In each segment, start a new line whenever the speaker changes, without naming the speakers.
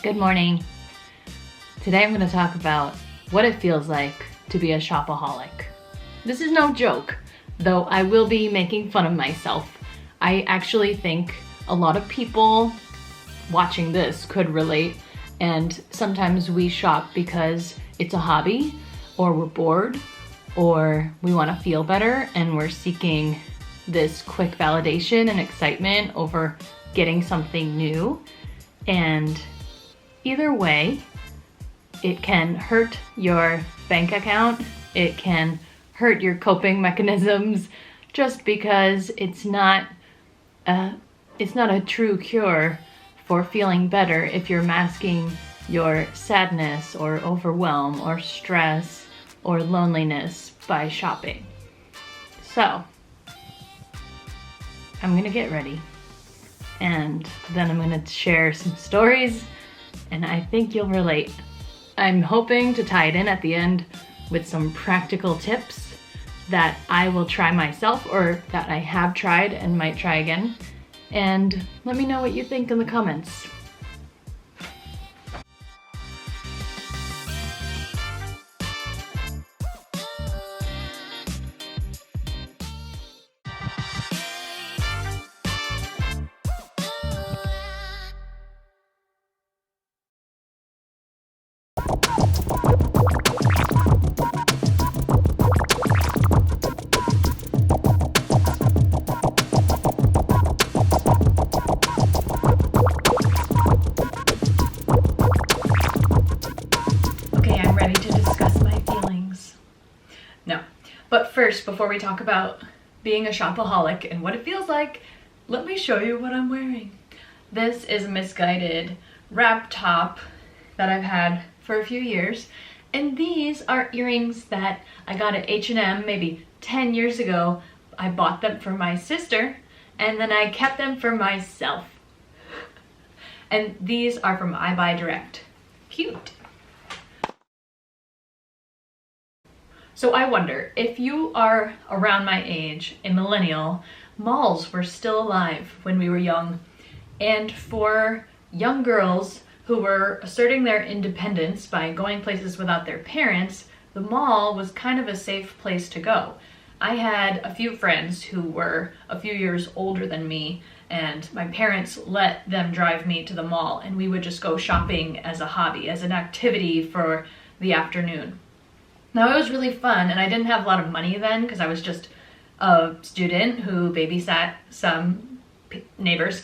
Good morning. Today I'm going to talk about what it feels like to be a shopaholic. This is no joke, though I will be making fun of myself. I actually think a lot of people watching this could relate, and sometimes we shop because it's a hobby, or we're bored, or we want to feel better, and we're seeking this quick validation and excitement over getting something new. And either way, it can hurt your bank account, it can hurt your coping mechanisms, just because it's not a true cure for feeling better if you're masking your sadness or overwhelm or stress or loneliness by shopping. So, I'm gonna get ready, and then I'm gonna share some stories, and I think you'll relate. I'm hoping to tie it in at the end with some practical tips that I will try myself, or that I have tried and might try again. And let me know what you think in the comments. Ready to discuss my feelings. No, but first, before we talk about being a shopaholic and what it feels like, let me show you what I'm wearing. This is a misguided wrap top that I've had for a few years, and these are earrings that I got at H&M maybe 10 years ago. I bought them for my sister, and then I kept them for myself. And these are from I Buy Direct. Cute. So I wonder, if you are around my age, a millennial, malls were still alive when we were young. And for young girls who were asserting their independence by going places without their parents, the mall was kind of a safe place to go. I had a few friends who were a few years older than me, and my parents let them drive me to the mall, and we would just go shopping as a hobby, as an activity for the afternoon. Now, it was really fun, and I didn't have a lot of money then because I was just a student who babysat some neighbors,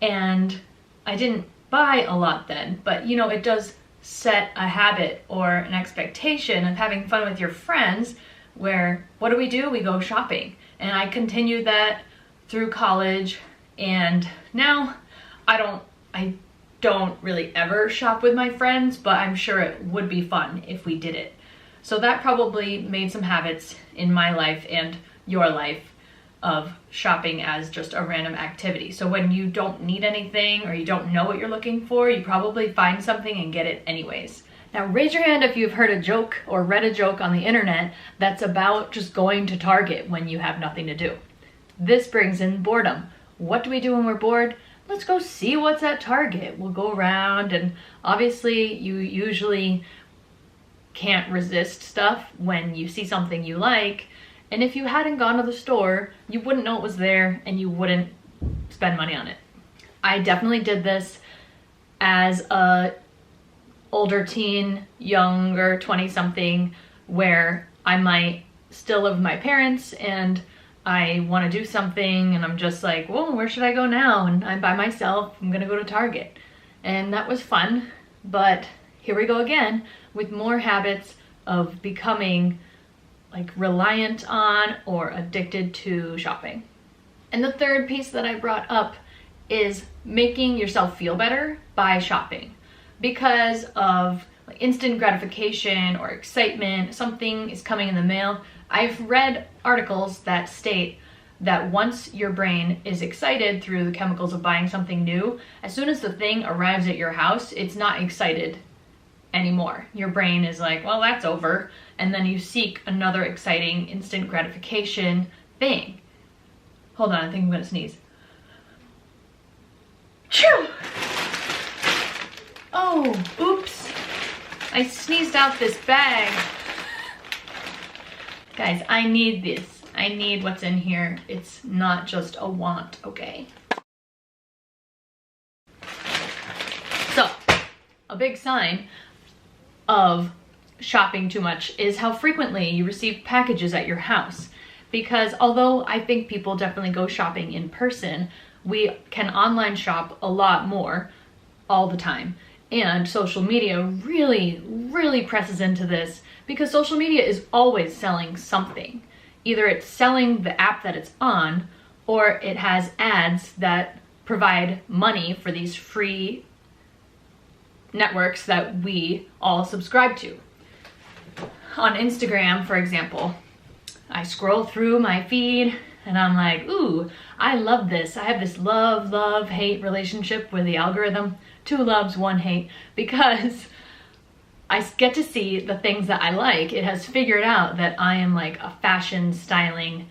and I didn't buy a lot then, but you know, it does set a habit or an expectation of having fun with your friends where, what do? We go shopping. And I continued that through college, and now I don't really ever shop with my friends, but I'm sure it would be fun if we did it. So that probably made some habits in my life and your life of shopping as just a random activity. So when you don't need anything or you don't know what you're looking for, you probably find something and get it anyways. Now raise your hand if you've heard a joke or read a joke on the internet that's about just going to Target when you have nothing to do. This brings in boredom. What do we do when we're bored? Let's go see what's at Target. We'll go around, and obviously you usually can't resist stuff when you see something you like, and if you hadn't gone to the store, you wouldn't know it was there and you wouldn't spend money on it. I definitely did this as a older teen, younger 20-something, where I might still live with my parents and I want to do something and I'm just like, whoa, where should I go now? And I'm by myself, I'm gonna go to Target. And that was fun, but here we go again with more habits of becoming like reliant on or addicted to shopping. And the third piece that I brought up is making yourself feel better by shopping. Because of like instant gratification or excitement, something is coming in the mail. I've read articles that state that once your brain is excited through the chemicals of buying something new, as soon as the thing arrives at your house, it's not excited anymore. Your brain is like, well, that's over, and then you seek another exciting instant gratification thing. Hold on, I think I'm gonna sneeze. Phew! Oh, oops. I sneezed out this bag. Guys, I need this. I need what's in here. It's not just a want, okay? So, a big sign of shopping too much is how frequently you receive packages at your house. Because although I think people definitely go shopping in person, we can online shop a lot more all the time. And social media really presses into this because social media is always selling something. Either it's selling the app that it's on, or it has ads that provide money for these free networks that we all subscribe to. On Instagram, for example, I scroll through my feed and I'm like, ooh, I love this. I have this love-hate relationship with the algorithm. 2 loves, 1 hate, because I get to see the things that I like. It has figured out that I am like a fashion, styling,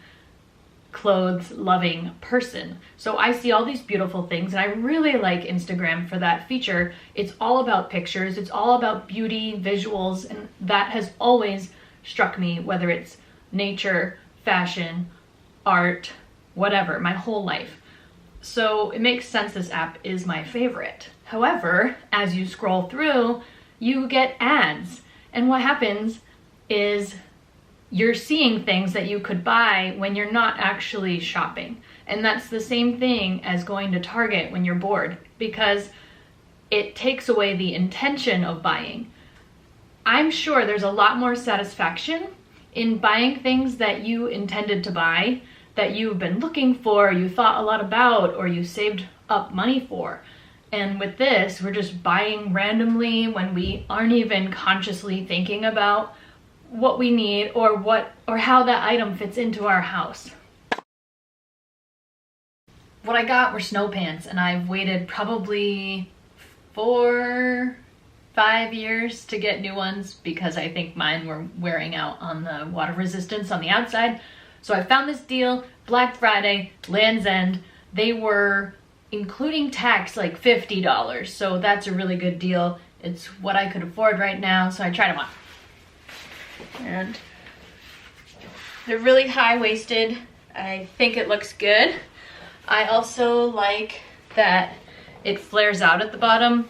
clothes loving person. So I see all these beautiful things and I really like Instagram for that feature. It's all about pictures. It's all about beauty, visuals, and that has always struck me, whether it's nature, fashion, art, whatever, my whole life. So it makes sense this app is my favorite. However, as you scroll through, you get ads. And what happens is you're seeing things that you could buy when you're not actually shopping. And that's the same thing as going to Target when you're bored, because it takes away the intention of buying. I'm sure there's a lot more satisfaction in buying things that you intended to buy, that you've been looking for, you thought a lot about, or you saved up money for. And with this, we're just buying randomly when we aren't even consciously thinking about what we need or how that item fits into our house. What I got were snow pants, and I've waited probably 4-5 years to get new ones because I think mine were wearing out on the water resistance on the outside. So I found this deal, Black Friday, Land's End. They were, including tax, like $50. So that's a really good deal. It's what I could afford right now, so I tried them on. And they're really high-waisted. I think it looks good. I also like that it flares out at the bottom,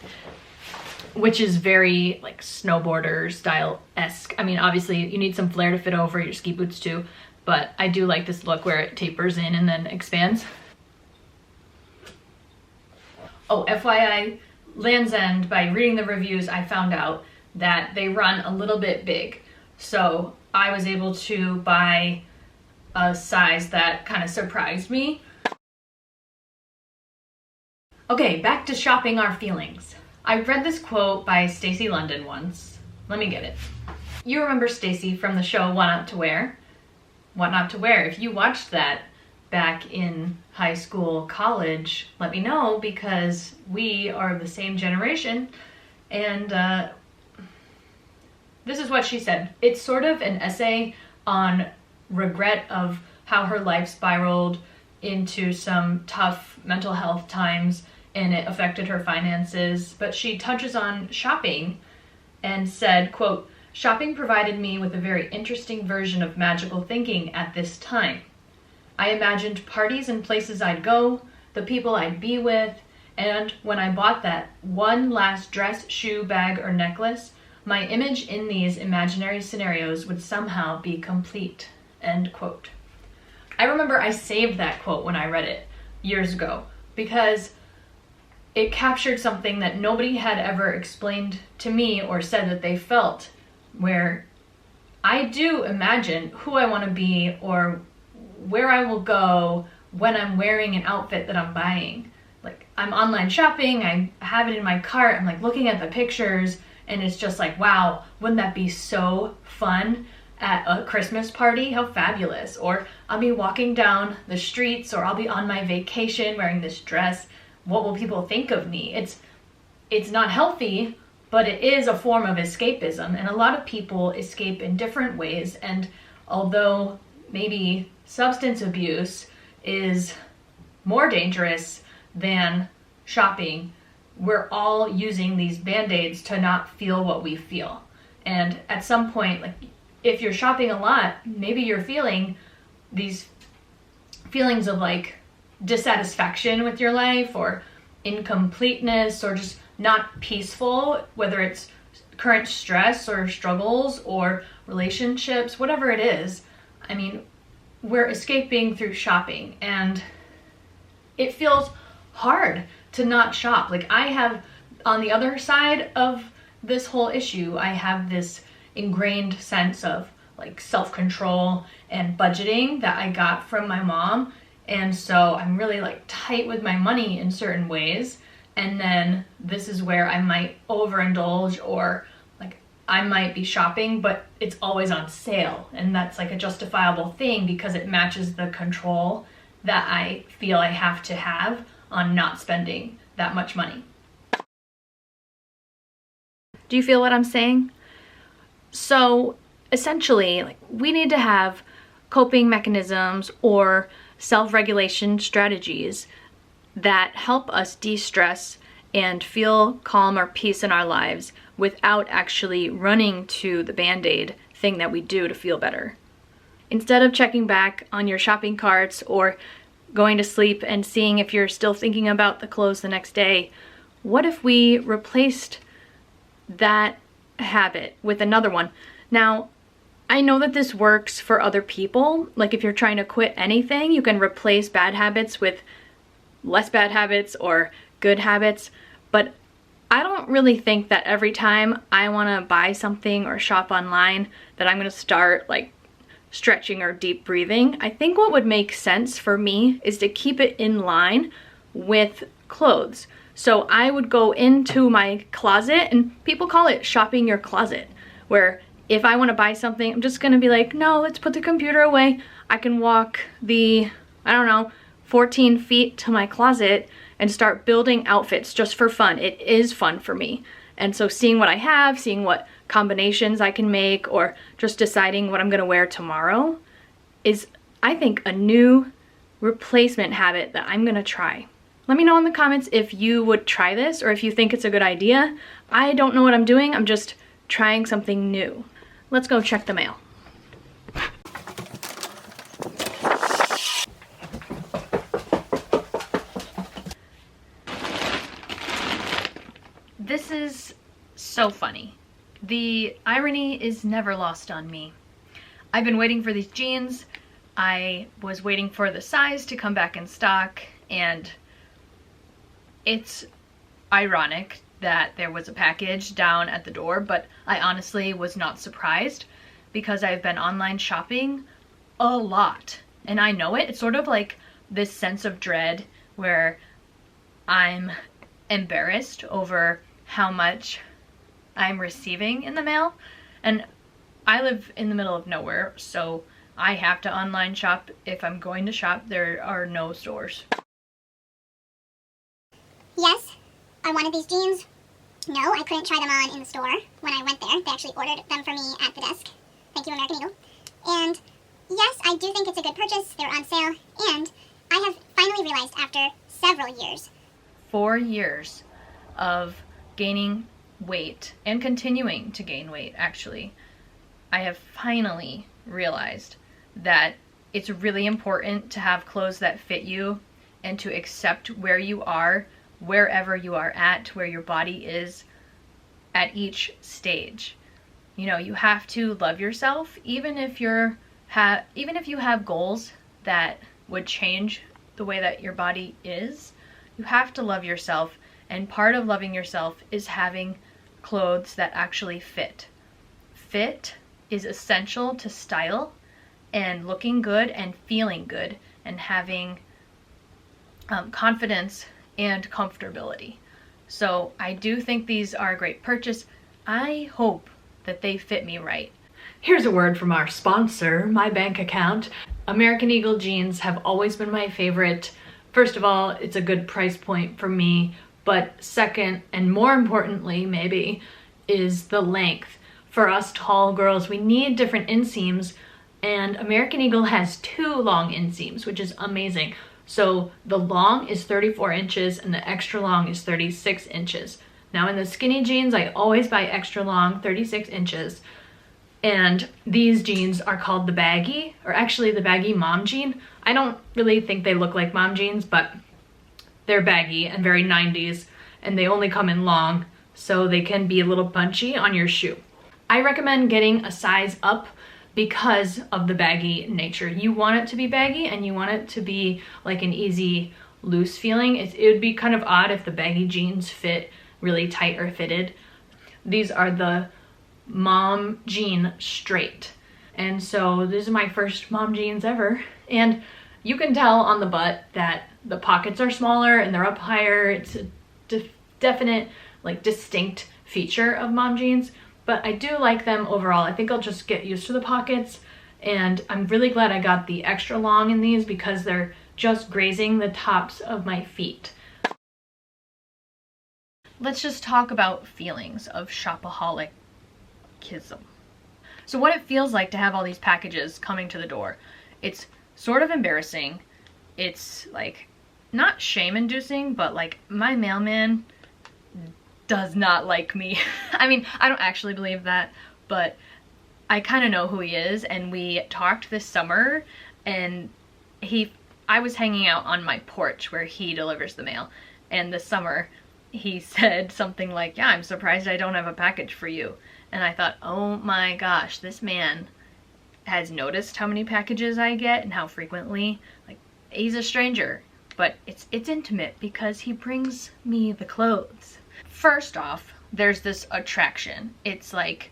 which is very like snowboarder style-esque. I mean, obviously you need some flare to fit over your ski boots too, but I do like this look where it tapers in and then expands. Oh, FYI, Land's End, by reading the reviews, I found out that they run a little bit big. So I was able to buy a size that kind of surprised me. Okay, back to shopping our feelings. I read this quote by Stacey London once. Let me get it. You remember Stacey from the show What Not to Wear? What Not to Wear. If you watched that back in high school, college, let me know, because we are the same generation. And this is what she said. It's sort of an essay on regret of how her life spiraled into some tough mental health times and it affected her finances. But she touches on shopping and said, quote, "Shopping provided me with a very interesting version of magical thinking at this time. I imagined parties and places I'd go, the people I'd be with, and when I bought that one last dress, shoe, bag, or necklace, my image in these imaginary scenarios would somehow be complete," end quote. I remember I saved that quote when I read it years ago because it captured something that nobody had ever explained to me or said that they felt, where I do imagine who I want to be or where I will go when I'm wearing an outfit that I'm buying. Like, I'm online shopping, I have it in my cart, I'm like looking at the pictures, and it's just like, wow, wouldn't that be so fun at a Christmas party? How fabulous. Or I'll be walking down the streets, or I'll be on my vacation wearing this dress. What will people think of me? It's not healthy, but it is a form of escapism, and a lot of people escape in different ways. And although maybe substance abuse is more dangerous than shopping, we're all using these band-aids to not feel what we feel. And at some point, like if you're shopping a lot, maybe you're feeling these feelings of like dissatisfaction with your life or incompleteness or just not peaceful, whether it's current stress or struggles or relationships, whatever it is. I mean, we're escaping through shopping, and it feels hard to not shop. Like I have, on the other side of this whole issue, I have this ingrained sense of like self-control and budgeting that I got from my mom. And so I'm really like tight with my money in certain ways. And then this is where I might overindulge, or like I might be shopping, but it's always on sale. And that's like a justifiable thing because it matches the control that I feel I have to have on not spending that much money. Do you feel what I'm saying? So essentially, like, we need to have coping mechanisms or self-regulation strategies that help us de-stress and feel calm or peace in our lives without actually running to the band-aid thing that we do to feel better. Instead of checking back on your shopping carts or going to sleep and seeing if you're still thinking about the clothes the next day, what if we replaced that habit with another one? Now, I know that this works for other people. Like if you're trying to quit anything, you can replace bad habits with less bad habits or good habits. But I don't really think that every time I want to buy something or shop online that I'm going to start like stretching or deep breathing. I think what would make sense for me is to keep it in line with clothes. So I would go into my closet, and people call it shopping your closet, where if I want to buy something, I'm just going to be like, no, let's put the computer away. I can walk the, 14 feet to my closet and start building outfits just for fun. It is fun for me. And so seeing what I have, seeing what combinations I can make, or just deciding what I'm going to wear tomorrow is, I think, a new replacement habit that I'm going to try. Let me know in the comments if you would try this or if you think it's a good idea. I don't know what I'm doing. I'm just trying something new. Let's go check the mail. This is so funny. The irony is never lost on me. I've been waiting for these jeans. I was waiting for the size to come back in stock, and it's ironic that there was a package down at the door, but I honestly was not surprised because I've been online shopping a lot, and I know it. It's sort of like this sense of dread where I'm embarrassed over how much I'm receiving in the mail. And I live in the middle of nowhere, so I have to online shop. If I'm going to shop, there are no stores.
Yes, I wanted these jeans. No, I couldn't try them on in the store when I went there. They actually ordered them for me at the desk. Thank you, American Eagle. And yes, I do think it's a good purchase. They're on sale. And I have finally realized after several years.
4 years of gaining weight and continuing to gain weight, actually, I have finally realized that it's really important to have clothes that fit you and to accept where you are, wherever you are at, where your body is at each stage. You know, you have to love yourself, even if you have goals that would change the way that your body is. You have to love yourself, and part of loving yourself is having clothes that actually fit. Fit is essential to style and looking good and feeling good and having confidence and comfortability. So I do think these are a great purchase. I hope that they fit me right. Here's a word from our sponsor, my bank account. American Eagle jeans have always been my favorite. First of all, it's a good price point for me, but second, and more importantly maybe, is the length. For us tall girls, we need different inseams, and American Eagle has 2 long inseams, which is amazing. So the long is 34 inches and the extra long is 36 inches. Now in the skinny jeans, I always buy extra long, 36 inches. And these jeans are called the baggy, or actually the baggy mom jean. I don't really think they look like mom jeans, but they're baggy and very 90s, and they only come in long, so they can be a little punchy on your shoe. I recommend getting a size up because of the baggy nature. You want it to be baggy and you want it to be like an easy, loose feeling. It would be kind of odd if the baggy jeans fit really tight or fitted. These are the mom jean straight. And so these are my first mom jeans ever. And you can tell on the butt that the pockets are smaller and they're up higher. It's a definite, like, distinct feature of mom jeans. But I do like them overall. I think I'll just get used to the pockets, and I'm really glad I got the extra long in these because they're just grazing the tops of my feet. Let's just talk about feelings of shopaholicism. So what it feels like to have all these packages coming to the door. It's sort of embarrassing. It's like not shame-inducing, but like my mailman does not like me. I mean, I don't actually believe that, but I kind of know who he is, and we talked this summer, and I was hanging out on my porch where he delivers the mail, and this summer he said something like, yeah, I'm surprised I don't have a package for you. And I thought, oh my gosh, this man has noticed how many packages I get and how frequently. Like, he's a stranger, but it's intimate because he brings me the clothes. First off, there's this attraction. It's like,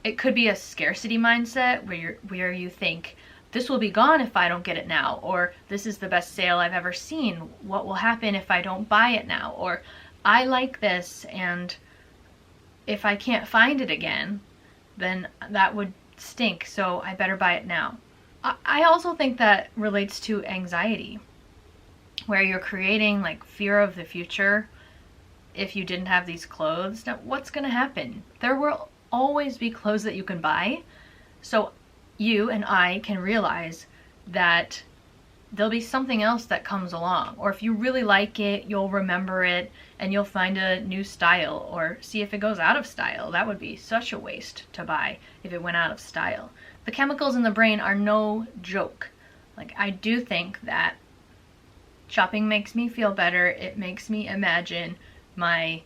it could be a scarcity mindset where you think, this will be gone if I don't get it now, or this is the best sale I've ever seen. What will happen if I don't buy it now? Or I like this, and if I can't find it again, then that would stink, so I better buy it now. I also think that relates to anxiety, where you're creating like fear of the future. If you didn't have these clothes, now what's gonna happen? There will always be clothes that you can buy, so you and I can realize that there'll be something else that comes along, or if you really like it, you'll remember it and you'll find a new style, or see if it goes out of style. That would be such a waste to buy if it went out of style. The chemicals in the brain are no joke. Like, I do think that shopping makes me feel better. It makes me imagine my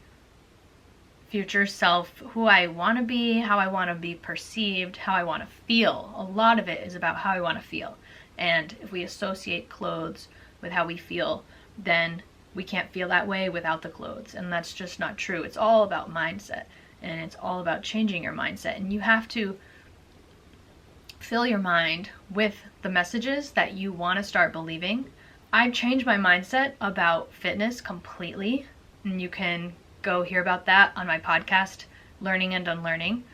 future self, who I want to be, how I want to be perceived, how I want to feel. A lot of it is about how I want to feel. And if we associate clothes with how we feel, then we can't feel that way without the clothes. And that's just not true. It's all about mindset, and it's all about changing your mindset. And you have to fill your mind with the messages that you want to start believing. I've changed my mindset about fitness completely. And you can go hear about that on my podcast, Learning and Unlearning.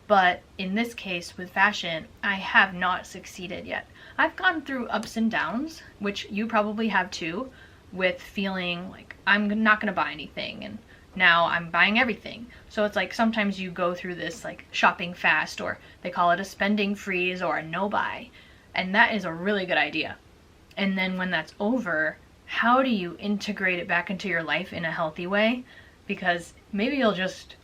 But in this case, with fashion, I have not succeeded yet. I've gone through ups and downs, which you probably have too, with feeling like I'm not going to buy anything, and now I'm buying everything. So it's like sometimes you go through this like shopping fast, or they call it a spending freeze or a no buy. And that is a really good idea. And then when that's over, how do you integrate it back into your life in a healthy way? Because maybe you'll just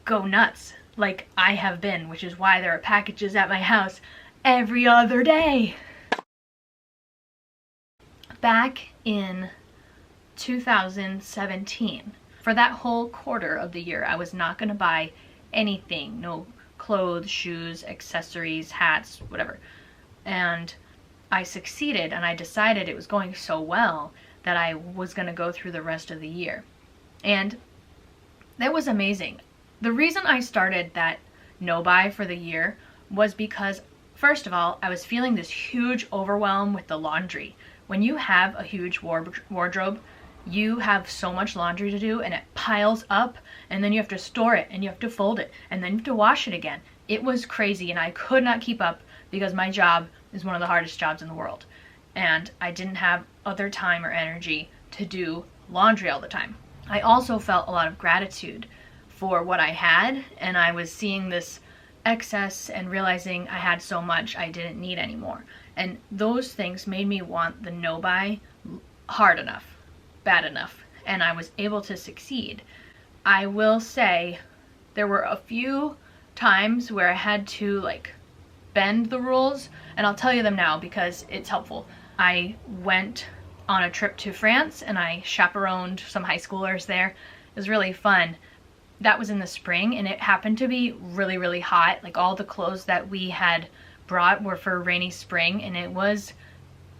go nuts like I have been, which is why there are packages at my house every other day. Back in 2017, for that whole quarter of the year, I was not going to buy anything. No clothes, shoes, accessories, hats, whatever. And I succeeded, and I decided it was going so well that I was going to go through the rest of the year. And that was amazing. The reason I started that no buy for the year was because, first of all, I was feeling this huge overwhelm with the laundry. When you have a huge wardrobe, you have so much laundry to do, and it piles up, and then you have to store it, and you have to fold it, and then you have to wash it again. It was crazy, and I could not keep up because my job is one of the hardest jobs in the world. And I didn't have other time or energy to do laundry all the time. I also felt a lot of gratitude for what I had, and I was seeing this excess and realizing I had so much I didn't need anymore. And those things made me want the no buy hard enough, bad enough, and I was able to succeed. I will say there were a few times where I had to like bend the rules, and I'll tell you them now because it's helpful. I went on a trip to France and I chaperoned some high schoolers there. It was really fun. That was in the spring and it happened to be really, really hot. Like all the clothes that we had brought were for rainy spring and it was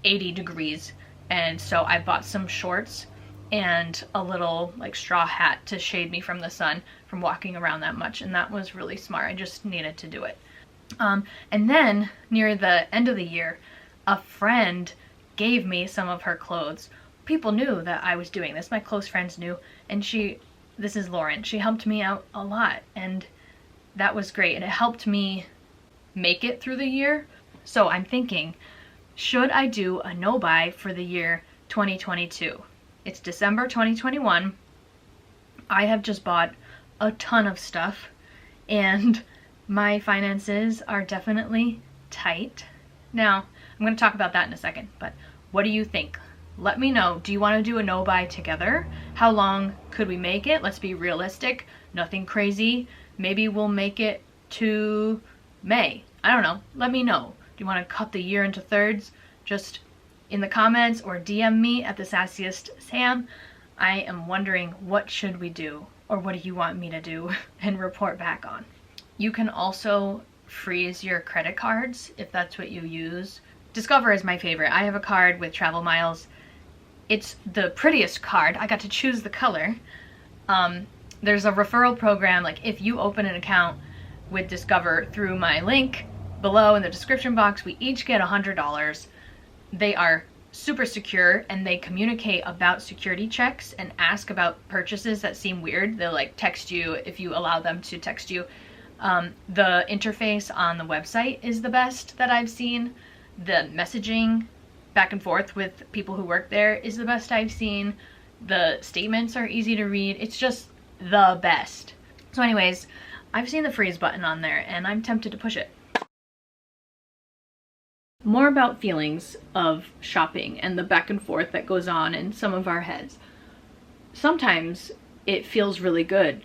80 degrees. And so I bought some shorts and a little like straw hat to shade me from the sun from walking around that much. And that was really smart. I just needed to do it. And then near the end of the year, a friend gave me some of her clothes. People knew that I was doing this. My close friends knew. And this is Lauren. She helped me out a lot. And that was great. And it helped me make it through the year. So I'm thinking, should I do a no buy for the year 2022? It's December 2021. I have just bought a ton of stuff and my finances are definitely tight. Now, I'm going to talk about that in a second, but what do you think? Let me know. Do you want to do a no buy together? How long could we make it? Let's be realistic. Nothing crazy. Maybe we'll make it to May. I don't know. Let me know. Do you want to cut the year into thirds? Just in the comments or DM me at the sassiest Sam. I am wondering, what should we do? Or what do you want me to do and report back on? You can also freeze your credit cards if that's what you use. Discover is my favorite. I have a card with travel miles. It's the prettiest card. I got to choose the color. There's a referral program. Like if you open an account with Discover through my link below in the description box, we each get $100. They are super secure and they communicate about security checks and ask about purchases that seem weird. They'll like text you if you allow them to text you. The interface on the website is the best that I've seen. The messaging back and forth with people who work there is the best I've seen. The statements are easy to read. It's just the best. So anyways, I've seen the freeze button on there and I'm tempted to push it. More about feelings of shopping and the back and forth that goes on in some of our heads. Sometimes it feels really good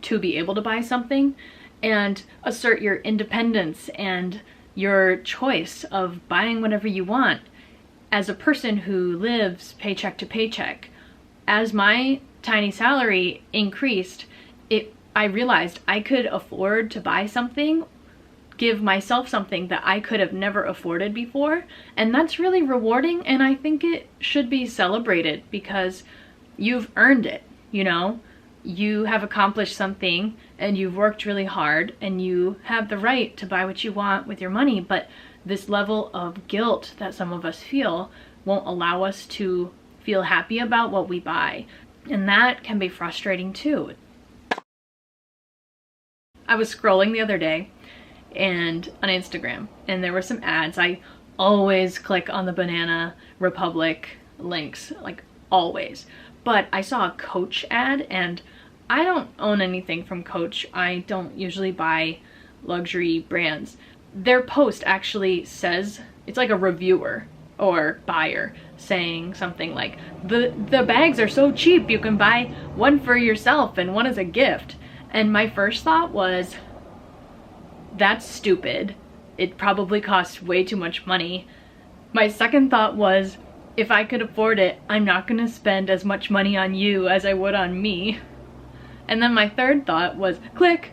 to be able to buy something and assert your independence and your choice of buying whatever you want. As a person who lives paycheck to paycheck, as my tiny salary increased, I realized I could afford to buy something, give myself something that I could have never afforded before, and that's really rewarding, and I think it should be celebrated because you've earned it, you know? You have accomplished something and you've worked really hard and you have the right to buy what you want with your money, but this level of guilt that some of us feel won't allow us to feel happy about what we buy, and that can be frustrating too. I was scrolling the other day and on Instagram and there were some ads. I always click on the Banana Republic links, like always. But I saw a Coach ad and I don't own anything from Coach. I don't usually buy luxury brands. Their post actually says, it's like a reviewer or buyer saying something like, the bags are so cheap, you can buy one for yourself and one as a gift. And my first thought was, that's stupid. It probably costs way too much money. My second thought was, if I could afford it, I'm not gonna spend as much money on you as I would on me. And then my third thought was, click.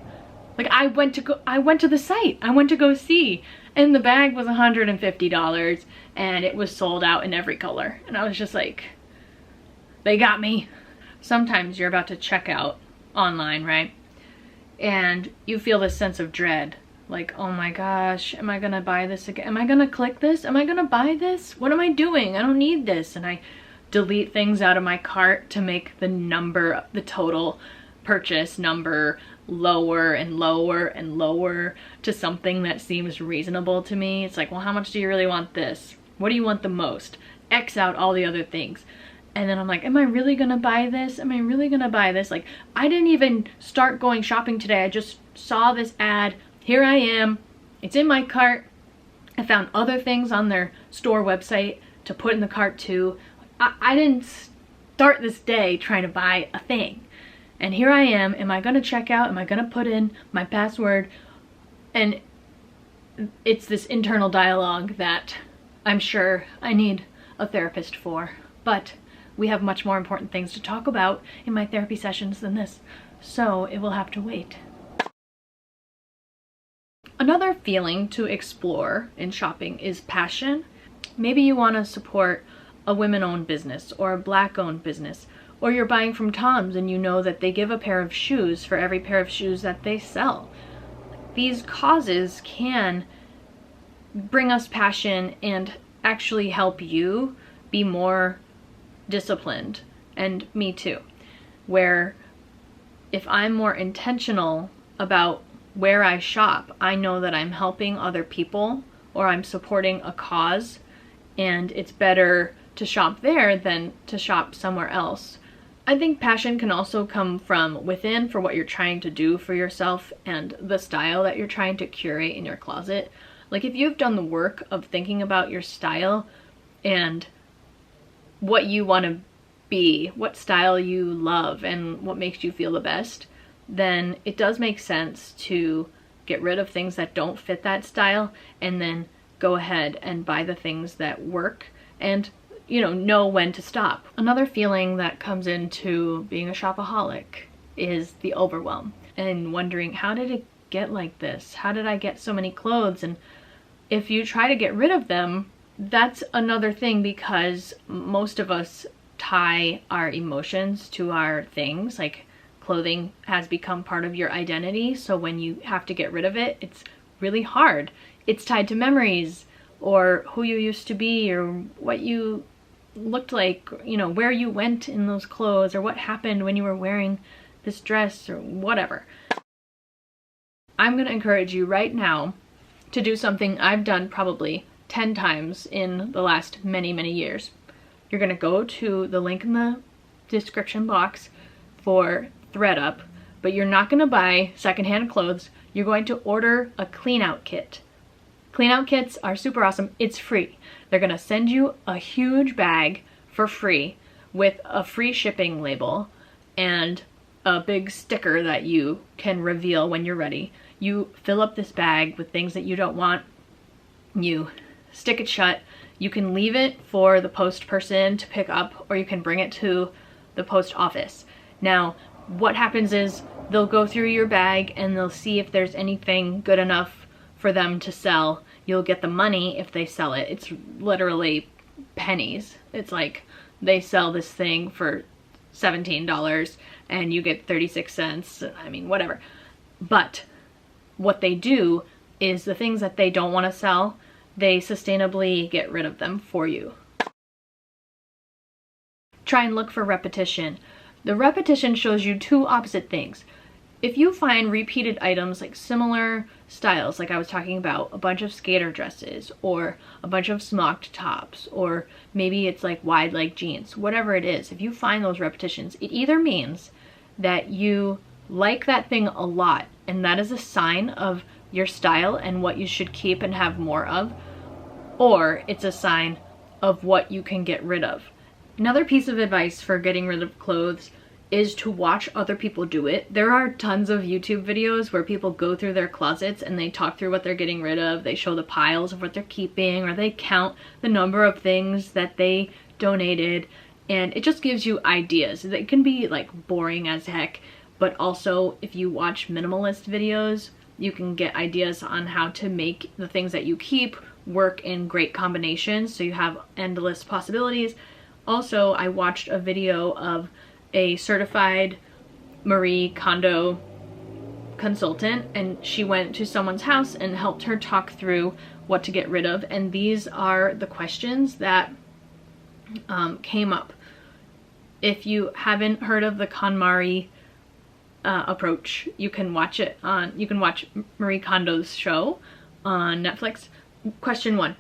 Like I went to the site. I went to go see, and the bag was $150 and it was sold out in every color. And I was just like, they got me. Sometimes you're about to check out online, right? And you feel this sense of dread. Like, oh my gosh, am I gonna buy this again? Am I gonna click this? Am I gonna buy this? What am I doing? I don't need this. And I delete things out of my cart to make the number, the total purchase number lower and lower and lower to something that seems reasonable to me. It's like, well, how much do you really want this? What do you want the most? X out all the other things. And then I'm like, am I really gonna buy this? Am I really gonna buy this? Like, I didn't even start going shopping today. I just saw this ad, here I am, it's in my cart. I found other things on their store website to put in the cart too. I didn't start this day trying to buy a thing. And here I am I gonna check out? Am I gonna put in my password? And it's this internal dialogue that I'm sure I need a therapist for. But we have much more important things to talk about in my therapy sessions than this, so it will have to wait. Another feeling to explore in shopping is passion. Maybe you want to support a women-owned business or a black-owned business, or you're buying from Tom's and you know that they give a pair of shoes for every pair of shoes that they sell. These causes can bring us passion and actually help you be more disciplined, and me too, where if I'm more intentional about where I shop, I know that I'm helping other people or I'm supporting a cause, and it's better to shop there than to shop somewhere else. I think passion can also come from within for what you're trying to do for yourself and the style that you're trying to curate in your closet. Like if you've done the work of thinking about your style and what you want to be, what style you love, and what makes you feel the best, then it does make sense to get rid of things that don't fit that style and then go ahead and buy the things that work and, you know when to stop. Another feeling that comes into being a shopaholic is the overwhelm and wondering, how did it get like this? How did I get so many clothes? And if you try to get rid of them, that's another thing, because most of us tie our emotions to our things. Like clothing has become part of your identity, so when you have to get rid of it, it's really hard. It's tied to memories or who you used to be or what you looked like, where you went in those clothes or what happened when you were wearing this dress or whatever. I'm going to encourage you right now to do something I've done probably 10 times in the last many years. You're going to go to the link in the description box for ThredUp, but you're not going to buy secondhand clothes. You're going to order a clean out kit. Clean out kits are super awesome. It's free. They're going to send you a huge bag for free with a free shipping label and a big sticker that you can reveal when you're ready. You fill up this bag with things that you don't want. You stick it shut. You can leave it for the post person to pick up, or you can bring it to the post office. Now, what happens is they'll go through your bag and they'll see if there's anything good enough for them to sell. You'll get the money if they sell it. It's literally pennies. It's like they sell this thing for $17 and you get 36 cents. I mean, whatever. But what they do is the things that they don't want to sell, they sustainably get rid of them for you. Try and look for repetition. The repetition shows you two opposite things. If you find repeated items, like similar styles, like I was talking about, a bunch of skater dresses or a bunch of smocked tops, or maybe it's like wide leg jeans, whatever it is, if you find those repetitions, it either means that you like that thing a lot and that is a sign of your style and what you should keep and have more of, or it's a sign of what you can get rid of. Another piece of advice for getting rid of clothes is to watch other people do it. There are tons of YouTube videos where people go through their closets and they talk through what they're getting rid of. They show the piles of what they're keeping, or they count the number of things that they donated, and it just gives you ideas. It can be like boring as heck, but also if you watch minimalist videos, you can get ideas on how to make the things that you keep work in great combinations, so you have endless possibilities. Also, I watched a video of a certified Marie Kondo consultant, and she went to someone's house and helped her talk through what to get rid of, and these are the questions that came up. If you haven't heard of the KonMari approach, you can watch Marie Kondo's show on Netflix. Question 1,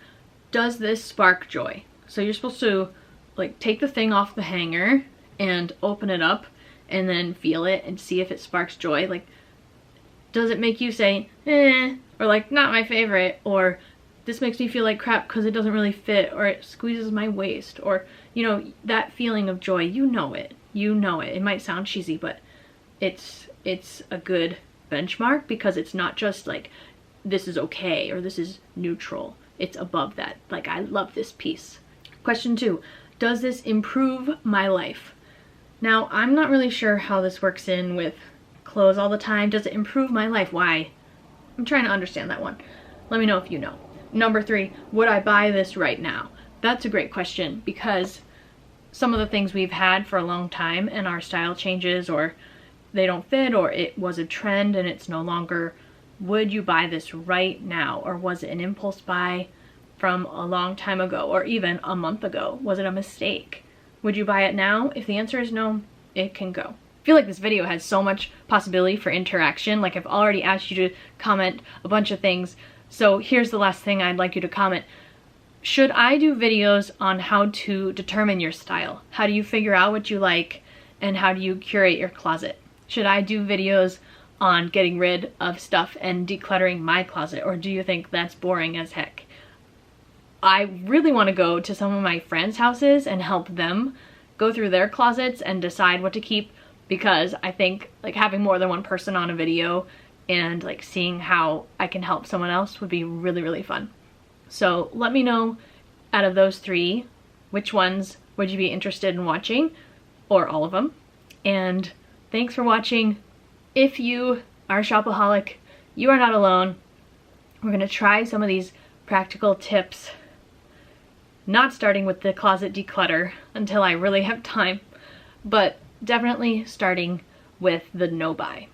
does this spark joy? So you're supposed to like take the thing off the hanger and open it up and then feel it and see if it sparks joy. Like, Does it make you say, or like, not my favorite, or this makes me feel like crap because it doesn't really fit, or it squeezes my waist, or, you know, that feeling of joy, you know it. You know it. It might sound cheesy, but it's a good benchmark because it's not just like, this is okay, or this is neutral. It's above that. Like, I love this piece. Question 2, does this improve my life? Now, I'm not really sure how this works in with clothes all the time. Does it improve my life? Why? I'm trying to understand that one. Let me know if you know. Number 3, would I buy this right now? That's a great question because some of the things we've had for a long time and our style changes, or they don't fit, or it was a trend and it's no longer. Would you buy this right now? Or was it an impulse buy from a long time ago, or even a month ago? Was it a mistake? Would you buy it now? If the answer is no, it can go. I feel like this video has so much possibility for interaction. Like, I've already asked you to comment a bunch of things. So here's the last thing I'd like you to comment. Should I do videos on how to determine your style? How do you figure out what you like, and how do you curate your closet? Should I do videos on getting rid of stuff and decluttering my closet, or do you think that's boring as heck? I really want to go to some of my friends' houses and help them go through their closets and decide what to keep, because I think like having more than one person on a video and like seeing how I can help someone else would be really, really fun. So let me know, out of those 3, which ones would you be interested in watching, or all of them. And thanks for watching. If you are a shopaholic, you are not alone. We're gonna try some of these practical tips, not starting with the closet declutter until I really have time, but definitely starting with the no buy.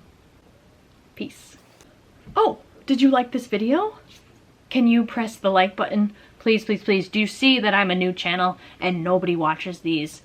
Peace. Oh, did you like this video? Can you press the like button? Please, please, please. Do you see that I'm a new channel and nobody watches these?